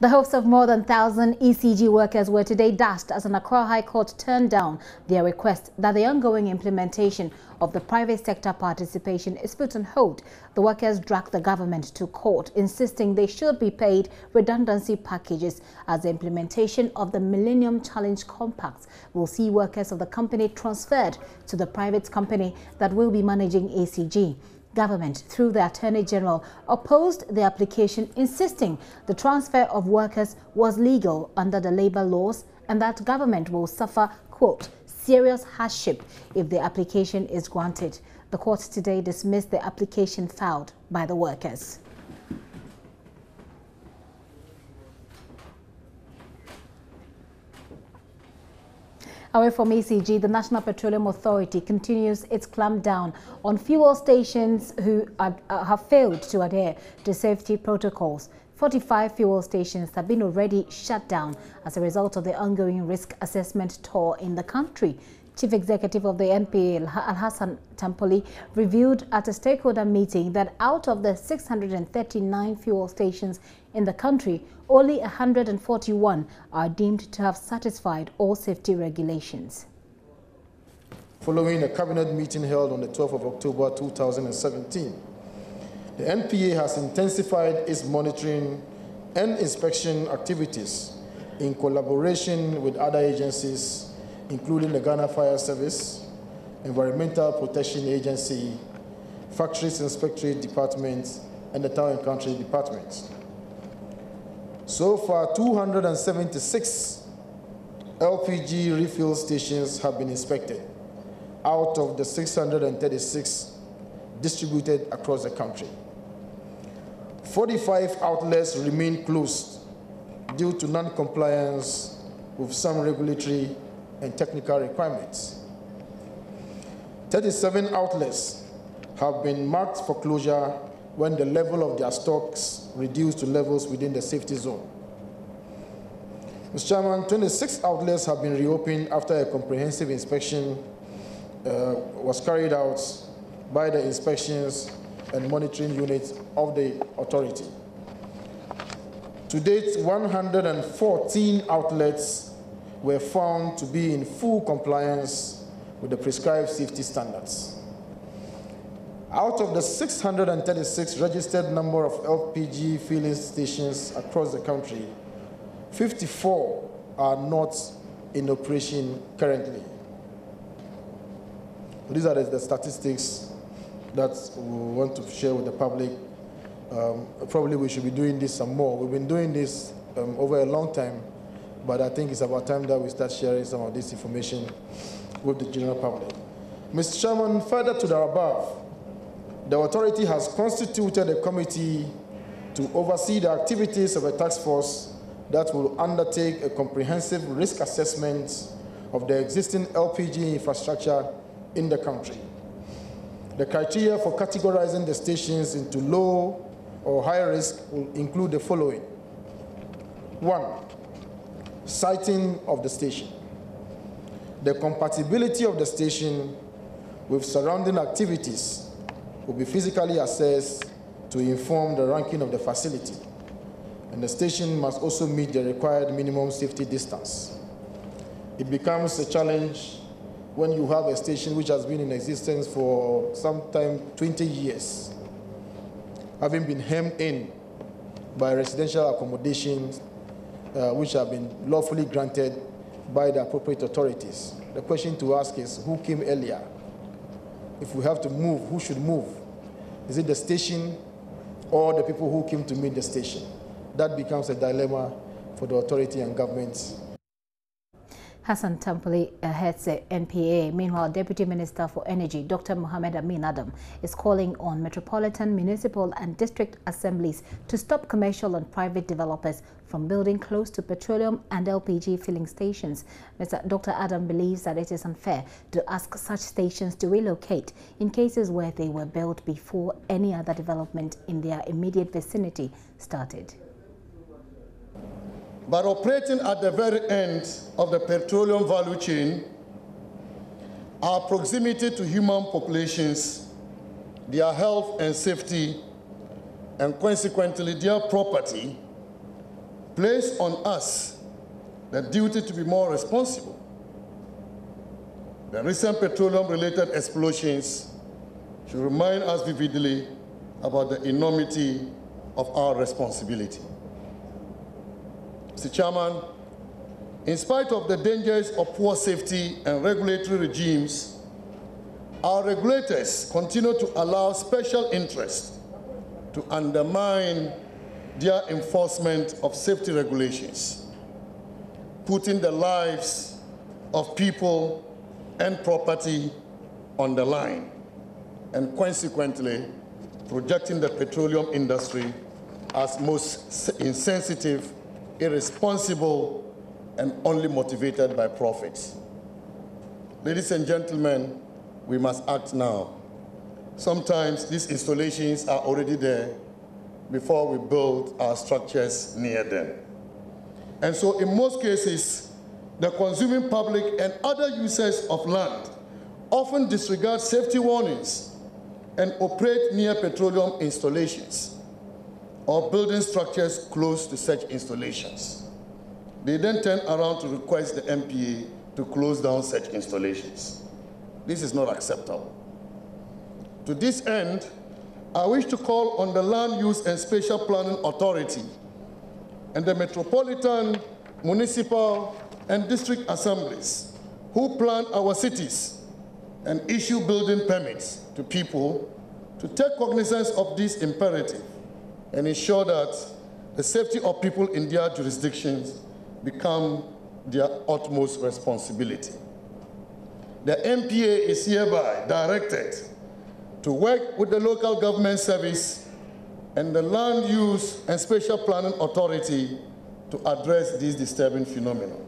The hopes of more than 1,000 ECG workers were today dashed as an Accra High Court turned down their request that the ongoing implementation of the private sector participation is put on hold. The workers dragged the government to court, insisting they should be paid redundancy packages as the implementation of the Millennium Challenge Compact will see workers of the company transferred to the private company that will be managing ECG. Government, through the Attorney General, opposed the application, insisting the transfer of workers was legal under the labor laws and that government will suffer, quote, serious hardship if the application is granted. The court today dismissed the application filed by the workers. Away from ECG, the National Petroleum Authority continues its clampdown on fuel stations who have failed to adhere to safety protocols. 45 fuel stations have been already shut down as a result of the ongoing risk assessment tour in the country. Chief Executive of the NPA, Hassan Tampoli, revealed at a stakeholder meeting that out of the 639 fuel stations in the country, only 141 are deemed to have satisfied all safety regulations. Following a cabinet meeting held on the 12th of October 2017, the NPA has intensified its monitoring and inspection activities in collaboration with other agencies, including the Ghana Fire Service, Environmental Protection Agency, Factories Inspectorate Department, and the Town and Country Department. So far, 276 LPG refill stations have been inspected out of the 636 distributed across the country. 45 outlets remain closed due to non-compliance with some regulatory and technical requirements. 37 outlets have been marked for closure when the level of their stocks reduced to levels within the safety zone. Mr. Chairman, 26 outlets have been reopened after a comprehensive inspection was carried out by the inspections and monitoring units of the authority. To date, 114 outlets were found to be in full compliance with the prescribed safety standards. Out of the 636 registered number of LPG filling stations across the country, 54 are not in operation currently. These are the statistics that we want to share with the public. Probably we should be doing this some more. We've been doing this over a long time, but I think it's about time that we start sharing some of this information with the general public. Mr. Chairman, further to the above, the authority has constituted a committee to oversee the activities of a task force that will undertake a comprehensive risk assessment of the existing LPG infrastructure in the country. The criteria for categorizing the stations into low or high risk will include the following. 1, siting of the station. The compatibility of the station with surrounding activities will be physically assessed to inform the ranking of the facility, and the station must also meet the required minimum safety distance. It becomes a challenge when you have a station which has been in existence for sometime 20 years, having been hemmed in by residential accommodations which have been lawfully granted by the appropriate authorities. The question to ask is, who came earlier? If we have to move, who should move? Is it the station or the people who came to meet the station? That becomes a dilemma for the authority and government. Hassan Tampoli heads the NPA. Meanwhile, Deputy Minister for Energy, Dr. Mohammed Amin Adam, is calling on metropolitan, municipal and district assemblies to stop commercial and private developers from building close to petroleum and LPG filling stations. Dr. Adam believes that it is unfair to ask such stations to relocate in cases where they were built before any other development in their immediate vicinity started. But operating at the very end of the petroleum value chain, our proximity to human populations, their health and safety, and consequently their property, place on us the duty to be more responsible. The recent petroleum-related explosions should remind us vividly about the enormity of our responsibility. Mr. Chairman, in spite of the dangers of poor safety and regulatory regimes, our regulators continue to allow special interests to undermine their enforcement of safety regulations, putting the lives of people and property on the line, and consequently projecting the petroleum industry as most insensitive, irresponsible, and only motivated by profits. Ladies and gentlemen, we must act now. Sometimes these installations are already there before we build our structures near them. And so in most cases, the consuming public and other users of land often disregard safety warnings and operate near petroleum installations or building structures close to such installations. They then turn around to request the MPA to close down such installations. This is not acceptable. To this end, I wish to call on the Land Use and Spatial Planning Authority and the Metropolitan, Municipal, and District Assemblies who plan our cities and issue building permits to people to take cognizance of this imperative and ensure that the safety of people in their jurisdictions become their utmost responsibility. The MPA is hereby directed to work with the local government service and the Land Use and Spatial Planning Authority to address this disturbing phenomenon.